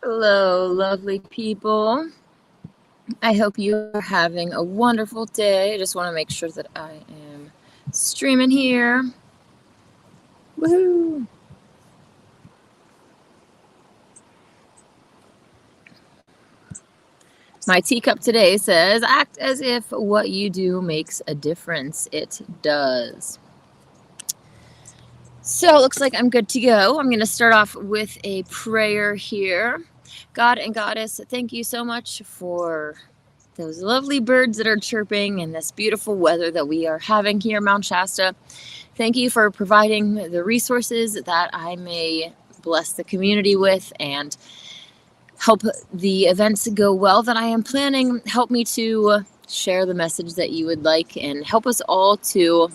Hello, lovely people. I hope you are having a wonderful day. I just want to make sure that I am streaming here. Woohoo! My teacup today says, act as if what you do makes a difference. It does. So it looks like I'm good to go. I'm going to start off with a prayer here. God and Goddess, thank you so much for those lovely birds that are chirping and this beautiful weather that we are having here in Mount Shasta. Thank you for providing the resources that I may bless the community with and help the events go well that I am planning. Help me to share the message that you would like and help us all to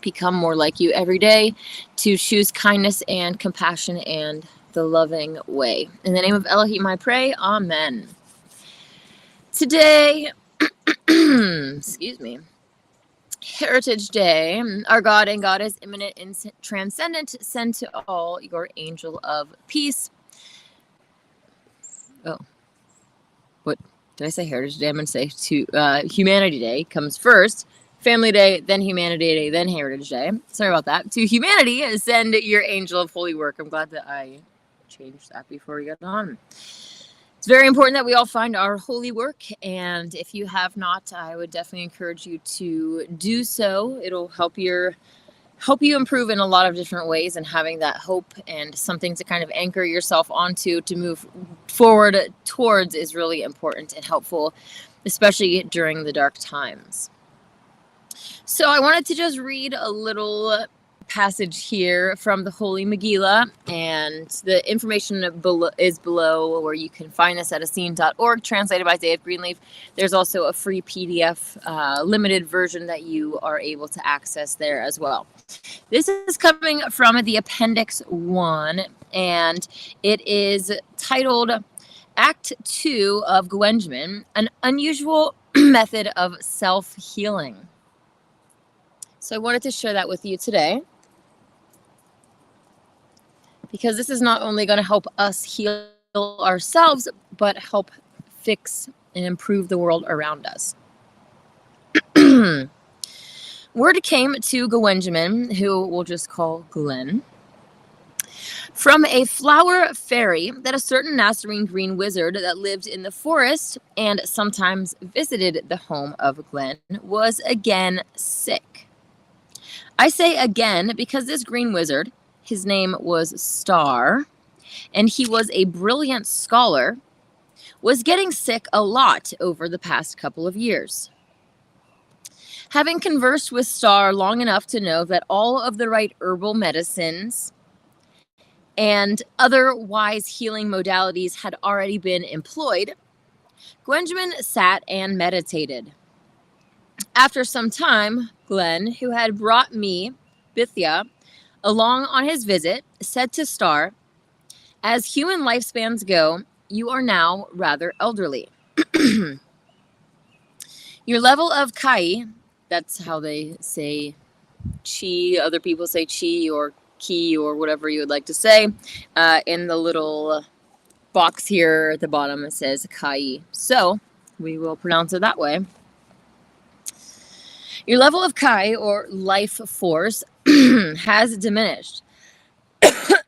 become more like you every day, to choose kindness and compassion and the loving way. In the name of Elohim I pray, amen. Today, excuse me, Heritage Day, our God and Goddess, immanent and transcendent, send to all your angel of peace. Oh, what did I say? Heritage Day. I'm going to say to Humanity Day comes first. Family Day, then Humanity Day, then Heritage Day. Sorry about that. To humanity, send your angel of holy work. I'm glad that I changed that before we got on. It's very important that we all find our holy work, and if you have not, I would definitely encourage you to do so. It'll help you improve in a lot of different ways, and having that hope and something to kind of anchor yourself onto to move forward towards is really important and helpful, especially during the dark times. So I wanted to just read a little passage here from the Holy Megillah, and the information is below where you can find this at Essene.org, translated by Dave Greenleaf. There's also a free PDF limited version that you are able to access there as well. This is coming from the Appendix 1, and it is titled Act 2 of Gwenjamin, an unusual method of self-healing. So I wanted to share that with you today, because this is not only going to help us heal ourselves, but help fix and improve the world around us. Word came to Gwenjamin, who we'll just call Glenn, from a flower fairy that a certain Nasarean green wizard that lived in the forest and sometimes visited the home of Glenn was again sick. I say again because this green wizard, his name was Star, and he was a brilliant scholar, was getting sick a lot over the past couple of years. Having conversed with Star long enough to know that all of the right herbal medicines and other wise healing modalities had already been employed, Gwenjamin sat and meditated. After some time, Glenn, who had brought me, Bithya, along on his visit, said to Star, "As human lifespans go, you are now rather elderly. Your level of Kai," that's how they say chi, other people say chi or ki or whatever you would like to say. In the little box here at the bottom, it says Kai. So we will pronounce it that way. Your level of Kai, or life force, has diminished.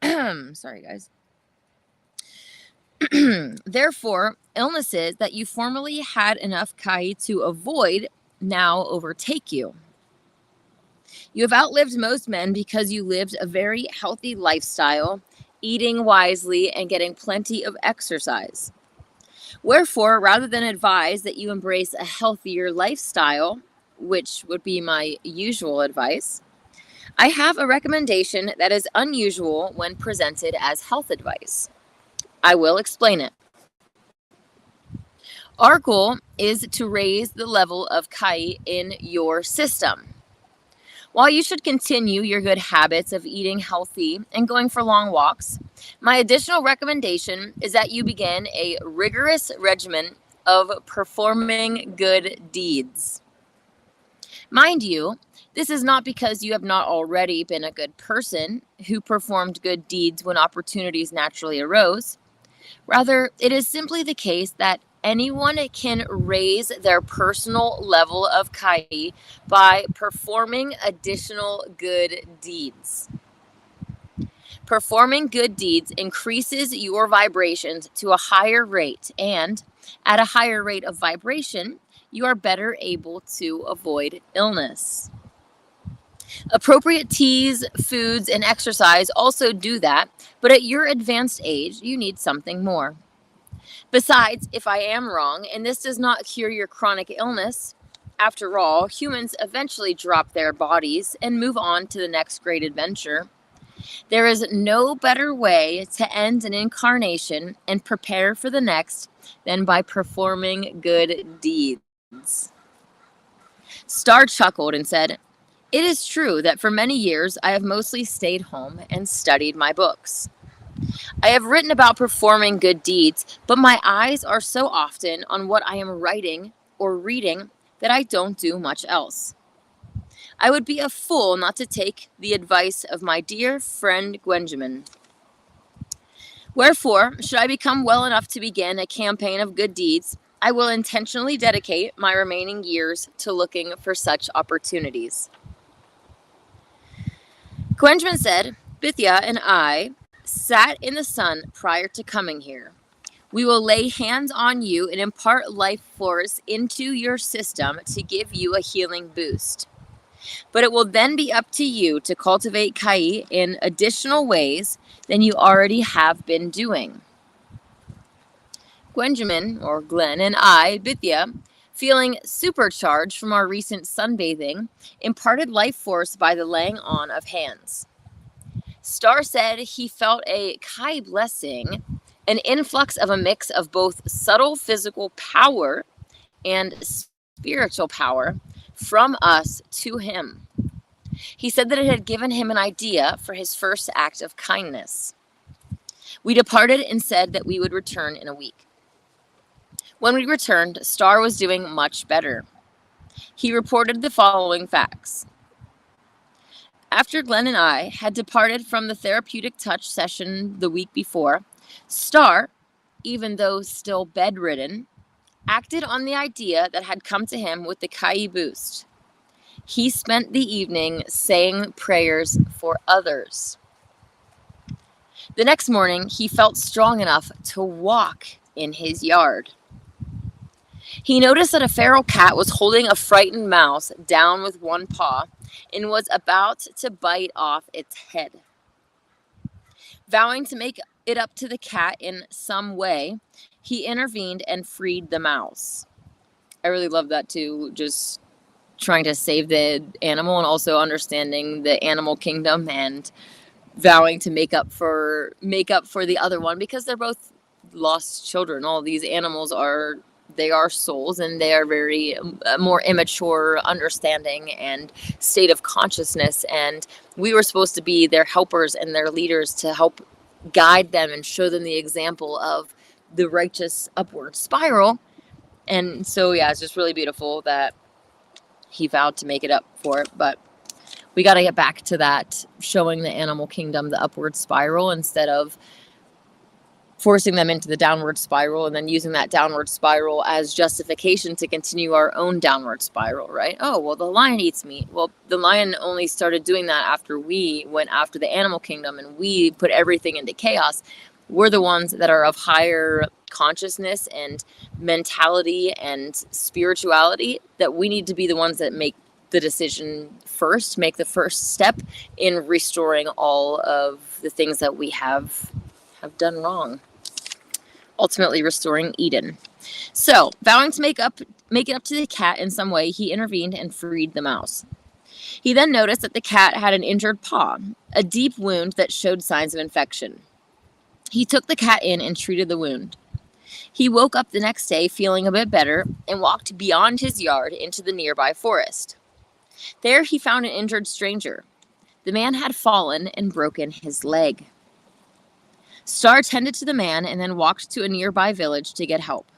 Sorry, guys. Therefore, illnesses that you formerly had enough Kai to avoid now overtake you. You have outlived most men because you lived a very healthy lifestyle, eating wisely and getting plenty of exercise. Wherefore, rather than advise that you embrace a healthier lifestyle, which would be my usual advice, I have a recommendation that is unusual when presented as health advice. I will explain it. Our goal is to raise the level of Kai in your system. While you should continue your good habits of eating healthy and going for long walks, my additional recommendation is that you begin a rigorous regimen of performing good deeds. Mind you, this is not because you have not already been a good person who performed good deeds when opportunities naturally arose, Rather, it is simply the case that anyone can raise their personal level of kai by performing additional good deeds. Performing good deeds increases your vibrations to a higher rate, and at a higher rate of vibration, you are better able to avoid illness. Appropriate teas, foods, and exercise also do that, but at your advanced age, you need something more. Besides, if I am wrong, and this does not cure your chronic illness, after all, humans eventually drop their bodies and move on to the next great adventure. There is no better way to end an incarnation and prepare for the next than by performing good deeds. Star chuckled and said, "It is true that for many years I have mostly stayed home and studied my books. I have written about performing good deeds, but my eyes are so often on what I am writing or reading that I don't do much else. I would be a fool not to take the advice of my dear friend Gwenjamin. Wherefore, should I become well enough to begin a campaign of good deeds, I will intentionally dedicate my remaining years to looking for such opportunities." Gwenjamin said, "Bithya and I sat in the sun prior to coming here. We will lay hands on you and impart life force into your system to give you a healing boost. But it will then be up to you to cultivate kai in additional ways than you already have been doing." Gwenjamin, or Glenn, and I, Bithya, feeling supercharged from our recent sunbathing, imparted life force by the laying on of hands. Star said he felt a kai blessing, an influx of a mix of both subtle physical power and spiritual power from us to him. He said that it had given him an idea for his first act of kindness. We departed and said that we would return in a week. When we returned, Star was doing much better. He reported the following facts. After Glenn and I had departed from the therapeutic touch session the week before, Star, even though still bedridden, acted on the idea that had come to him with the kai boost. He spent the evening saying prayers for others. The next morning, he felt strong enough to walk in his yard. He noticed that a feral cat was holding a frightened mouse down with one paw and was about to bite off its head. Vowing to make it up to the cat in some way, he intervened and freed the mouse. I really love that too, just trying to save the animal and also understanding the animal kingdom and vowing to make up for the other one, because they're both lost children. All these animals are souls, and they are very more immature understanding and state of consciousness, and we were supposed to be their helpers and their leaders to help guide them and show them the example of the righteous upward spiral. And so yeah, it's just really beautiful that he vowed to make it up for it. But we got to get back to that, showing the animal kingdom the upward spiral instead of forcing them into the downward spiral and then using that downward spiral as justification to continue our own downward spiral, right? Oh, well, the lion eats meat. Well, the lion only started doing that after we went after the animal kingdom and we put everything into chaos. We're the ones that are of higher consciousness and mentality and spirituality, that we need to be the ones that make the decision first, make the first step in restoring all of the things that we have done wrong, ultimately restoring Eden. So, vowing to make it up to the cat in some way, he intervened and freed the mouse. He then noticed that the cat had an injured paw, a deep wound that showed signs of infection. He took the cat in and treated the wound. He woke up the next day feeling a bit better and walked beyond his yard into the nearby forest. There he found an injured stranger. The man had fallen and broken his leg. Star tended to the man and then walked to a nearby village to get help.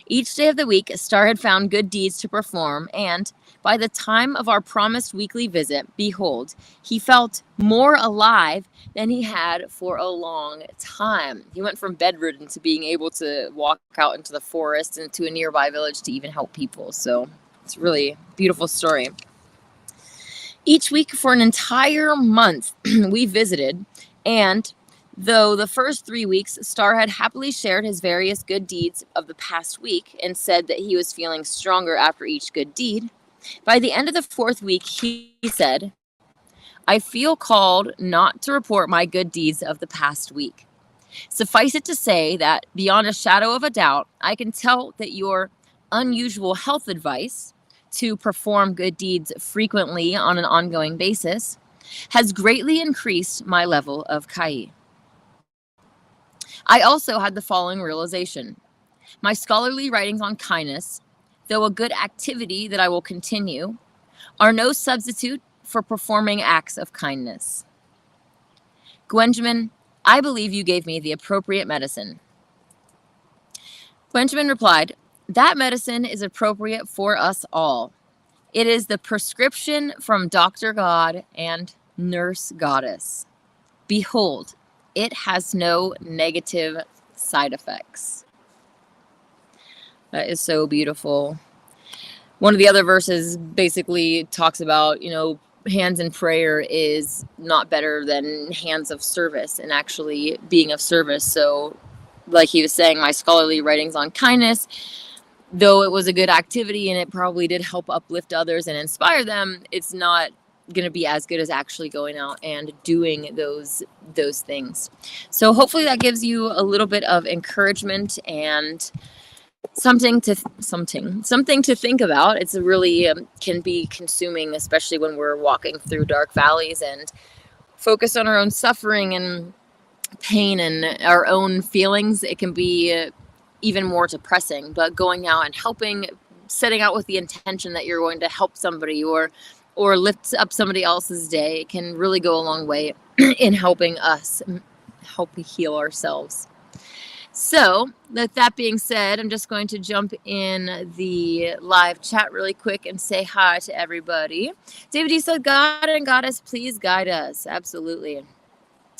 Each day of the week, Star had found good deeds to perform, and by the time of our promised weekly visit, behold, he felt more alive than he had for a long time. He went from bedridden to being able to walk out into the forest and to a nearby village to even help people. So it's a really beautiful story. Each week for an entire month, we visited, and though the first 3 weeks, Star had happily shared his various good deeds of the past week and said that he was feeling stronger after each good deed, by the end of the 4th week, he said, I feel called not to report my good deeds of the past week. Suffice it to say that, beyond a shadow of a doubt, I can tell that your unusual health advice to perform good deeds frequently on an ongoing basis has greatly increased my level of kai. I also had the following realization. My scholarly writings on kindness, though a good activity that I will continue, are no substitute for performing acts of kindness. Gwenjamin, I believe you gave me the appropriate medicine. Gwenjamin replied, that medicine is appropriate for us all. It is the prescription from Dr. God and Nurse Goddess. Behold, it has no negative side effects. That is so beautiful. One of the other verses basically talks about, hands in prayer is not better than hands of service and actually being of service. So like he was saying, my scholarly writings on kindness, though it was a good activity and it probably did help uplift others and inspire them, it's not going to be as good as actually going out and doing those things. So hopefully that gives you a little bit of encouragement and something to think about. It's really can be consuming, especially when we're walking through dark valleys and focus on our own suffering and pain and our own feelings. It can be even more depressing, but going out and helping, setting out with the intention that you're going to help somebody or lift up somebody else's day can really go a long way in helping us help heal ourselves. So with that being said, I'm just going to jump in the live chat really quick and say hi to everybody. David D said, God and Goddess, please guide us. Absolutely.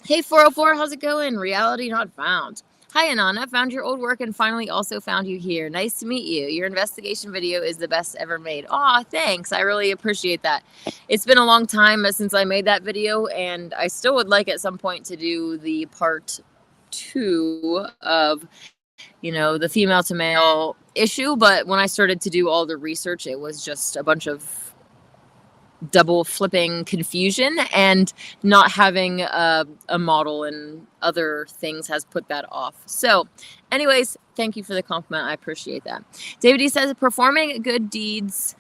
Hey, 404, how's it going? Reality not found. Hi, Anana. Found your old work and finally also found you here. Nice to meet you. Your investigation video is the best ever made. Aw, thanks. I really appreciate that. It's been a long time since I made that video, and I still would like at some point to do the part 2 of, the female to male issue. But when I started to do all the research, it was just a bunch of double flipping confusion, and not having a model and other things has put that off. So anyways, thank you for the compliment. I appreciate that. David E says, performing good deeds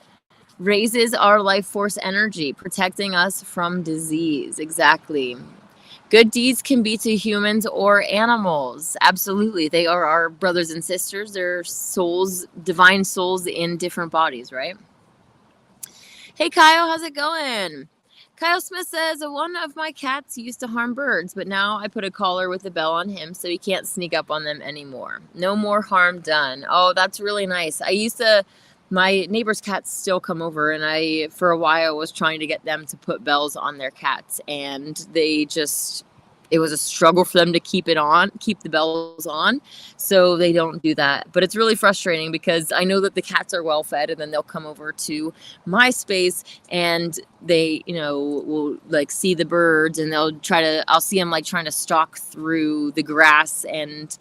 raises our life force energy, protecting us from disease. Exactly. Good deeds can be to humans or animals. Absolutely. They are our brothers and sisters. They're souls, divine souls in different bodies, right? Hey, Kyle, how's it going? Kyle Smith says, one of my cats used to harm birds, but now I put a collar with a bell on him so he can't sneak up on them anymore. No more harm done. Oh, that's really nice. My neighbor's cats still come over, and for a while, was trying to get them to put bells on their cats, and it was a struggle for them to keep the bells on, so they don't do that. But it's really frustrating because I know that the cats are well fed, and then they'll come over to my space and they, will see the birds, and I'll see them trying to stalk through the grass and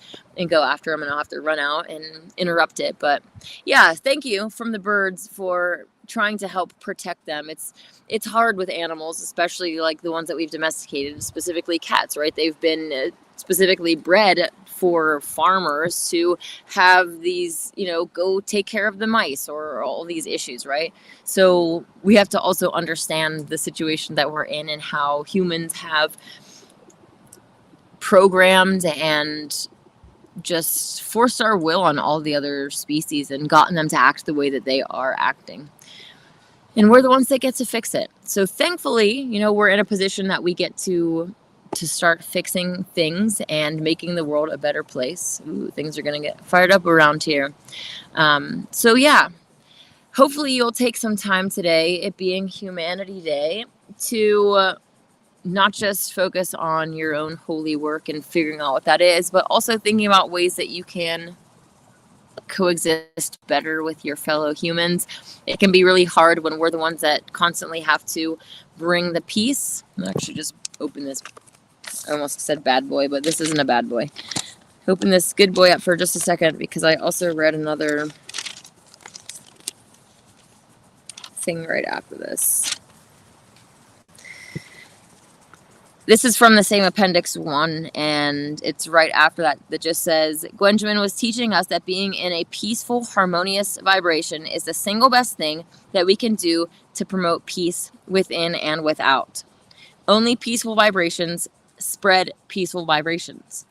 go after them, and I'll have to run out and interrupt it. But yeah, thank you from the birds for trying to help protect them. It's hard with animals, especially the ones that we've domesticated, specifically cats, right? They've been specifically bred for farmers to have these, go take care of the mice or all these issues, right? So we have to also understand the situation that we're in and how humans have programmed and just forced our will on all the other species and gotten them to act the way that they are acting. And we're the ones that get to fix it. So thankfully, we're in a position that we get to to start fixing things and making the world a better place. Ooh, things are going to get fired up around here. So yeah, hopefully you'll take some time today, it being Humanity Day, to not just focus on your own holy work and figuring out what that is, but also thinking about ways that you can coexist better with your fellow humans. It can be really hard when we're the ones that constantly have to bring the peace. I'll actually just open this. I almost said bad boy, but this isn't a bad boy. Open this good boy up for just a second because I also read another thing right after this. This is from the same Appendix 1, and it's right after that just says, Gwenjamin was teaching us that being in a peaceful, harmonious vibration is the single best thing that we can do to promote peace within and without. Only peaceful vibrations spread peaceful vibrations.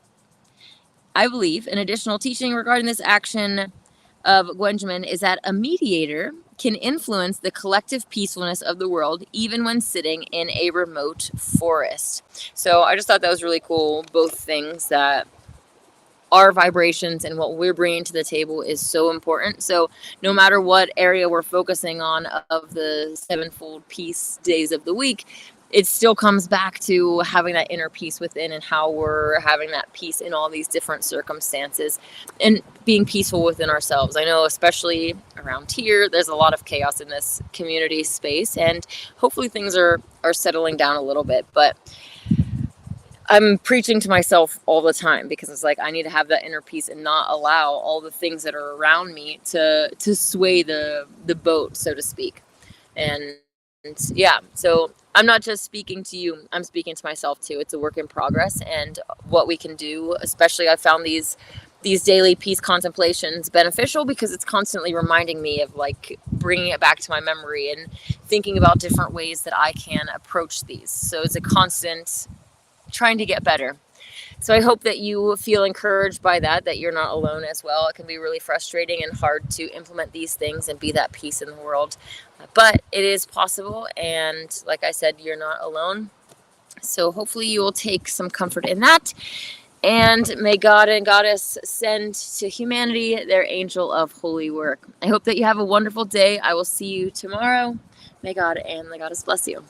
I believe an additional teaching regarding this action of Gwenjamin is that a mediator can influence the collective peacefulness of the world even when sitting in a remote forest. So I just thought that was really cool. Both things, that our vibrations and what we're bringing to the table is so important. So no matter what area we're focusing on of the sevenfold peace days of the week, it still comes back to having that inner peace within and how we're having that peace in all these different circumstances and being peaceful within ourselves. I know, especially around here, there's a lot of chaos in this community space, and hopefully things are settling down a little bit. But I'm preaching to myself all the time because it's like I need to have that inner peace and not allow all the things that are around me to sway the boat, so to speak. And yeah, so I'm not just speaking to you, I'm speaking to myself too. It's a work in progress, and what we can do, especially I found these daily peace contemplations beneficial because it's constantly reminding me of like bringing it back to my memory and thinking about different ways that I can approach these. So it's a constant trying to get better. So I hope that you feel encouraged by that you're not alone as well. It can be really frustrating and hard to implement these things and be that peace in the world. But it is possible, and like I said, you're not alone. So hopefully you will take some comfort in that. And may God and Goddess send to humanity their angel of holy work. I hope that you have a wonderful day. I will see you tomorrow. May God and the Goddess bless you.